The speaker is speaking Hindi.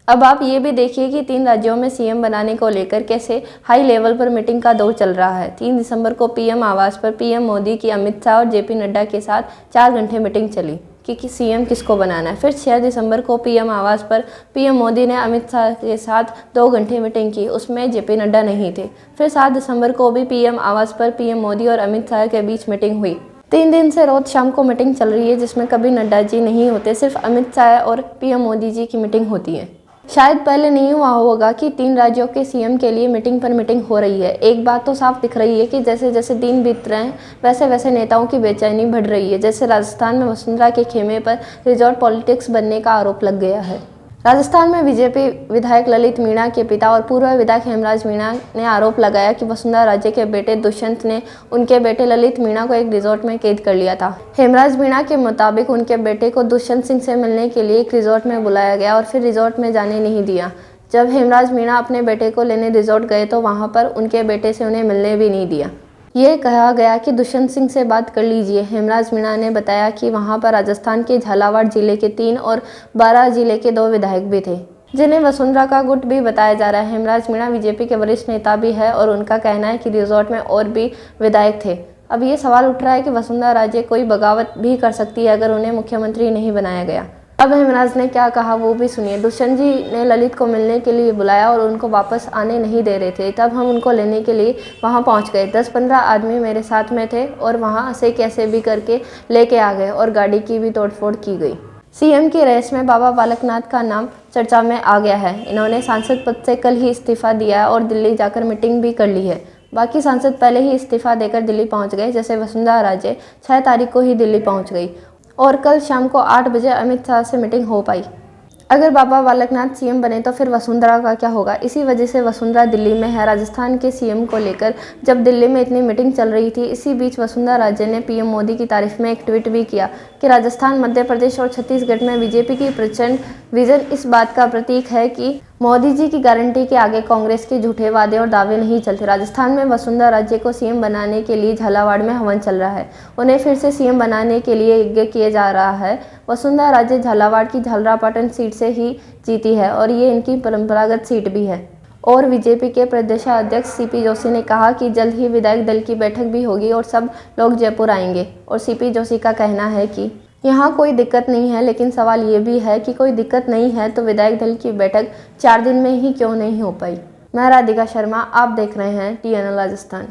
अब आप ये भी देखिए कि 3 राज्यों में सीएम बनाने को लेकर कैसे हाई लेवल पर मीटिंग का दौर चल रहा है। 3 दिसंबर को पीएम आवास पर पीएम मोदी की अमित शाह और जेपी नड्डा के साथ 4 घंटे मीटिंग चली कि सीएम किसको बनाना है। फिर 6 दिसंबर को पीएम आवास पर पीएम मोदी ने अमित शाह के साथ 2 घंटे मीटिंग की, उसमें जेपी नड्डा नहीं थे। फिर 7 दिसंबर को भी पीएम आवास पर पीएम मोदी और अमित शाह के बीच मीटिंग हुई। 3 दिन से रोज शाम को मीटिंग चल रही है, जिसमें कभी नड्डा जी नहीं होते, सिर्फ अमित शाह और पीएम मोदी जी की मीटिंग होती है। शायद पहले नहीं हुआ होगा कि 3 राज्यों के सीएम के लिए मीटिंग पर मीटिंग हो रही है। एक बात तो साफ दिख रही है कि जैसे जैसे दिन बीत रहे हैं वैसे वैसे नेताओं की बेचैनी बढ़ रही है। जैसे राजस्थान में वसुंधरा के खेमे पर रिजॉर्ट पॉलिटिक्स बनने का आरोप लग गया है। राजस्थान में बीजेपी विधायक ललित मीणा के पिता और पूर्व विधायक हेमराज मीणा ने आरोप लगाया कि वसुंधरा राजे के बेटे दुष्यंत ने उनके बेटे ललित मीणा को एक रिजॉर्ट में कैद कर लिया था। हेमराज मीणा के मुताबिक उनके बेटे को दुष्यंत सिंह से मिलने के लिए एक रिजॉर्ट में बुलाया गया और फिर रिजॉर्ट में जाने नहीं दिया। जब हेमराज मीणा अपने बेटे को लेने रिजॉर्ट गए तो वहां पर उनके बेटे से उन्हें मिलने भी नहीं दिया। ये कहा गया कि दुष्यंत सिंह से बात कर लीजिए। हेमराज मीणा ने बताया कि वहां पर राजस्थान के झालावाड़ जिले के 3 और बारां जिले के 2 विधायक भी थे, जिन्हें वसुंधरा का गुट भी बताया जा रहा है। हेमराज मीणा बीजेपी के वरिष्ठ नेता भी है और उनका कहना है कि रिजॉर्ट में और भी विधायक थे। अब ये सवाल उठ रहा है कि वसुंधरा राजे कोई बगावत भी कर सकती है अगर उन्हें मुख्यमंत्री नहीं बनाया गया। अब हेमराज ने क्या कहा वो भी सुनिए। दुष्यंत जी ने ललित को मिलने के लिए बुलाया और उनको वापस आने नहीं दे रहे थे। तब हम उनको लेने के लिए वहां पहुंच गए। 10-15 आदमी मेरे साथ में थे और वहां से कैसे भी करके लेके आ गए और गाड़ी की भी तोड़फोड़ की गई। सीएम की रेस में बाबा बालकनाथ का नाम चर्चा में आ गया है। इन्होंने सांसद पद से कल ही इस्तीफा दिया है और दिल्ली जाकर मीटिंग भी कर ली है। बाकी सांसद पहले ही इस्तीफा देकर दिल्ली पहुंच गए, जैसे वसुंधरा राजे 6 तारीख को ही दिल्ली पहुंच गई और कल शाम को 8 बजे अमित शाह से मीटिंग हो पाई। अगर बाबा बालकनाथ सीएम बने तो फिर वसुंधरा का क्या होगा? इसी वजह से वसुंधरा दिल्ली में है। राजस्थान के सीएम को लेकर जब दिल्ली में इतनी मीटिंग चल रही थी, इसी बीच वसुंधरा राजे ने पीएम मोदी की तारीफ में एक ट्वीट भी किया कि राजस्थान, मध्य प्रदेश और छत्तीसगढ़ में बीजेपी की प्रचंड विजन इस बात का प्रतीक है कि मोदी जी की गारंटी के आगे कांग्रेस के झूठे वादे और दावे नहीं चलते। राजस्थान में वसुंधरा राजे को सीएम बनाने के लिए झालावाड़ में हवन चल रहा है। उन्हें फिर से सीएम बनाने के लिए यज्ञ किया जा रहा है। वसुंधरा राजे झालावाड़ की झालरापाटन सीट से ही जीती है और ये इनकी परंपरागत सीट भी है। और बीजेपी के प्रदेशाध्यक्ष सीपी जोशी ने कहा कि जल्द ही विधायक दल की बैठक भी होगी और सब लोग जयपुर आएंगे। और सीपी जोशी का कहना है कि यहाँ कोई दिक्कत नहीं है, लेकिन सवाल ये भी है कि कोई दिक्कत नहीं है तो विधायक दल की बैठक 4 दिन में ही क्यों नहीं हो पाई। मैं राधिका शर्मा, आप देख रहे हैं TNL राजस्थान।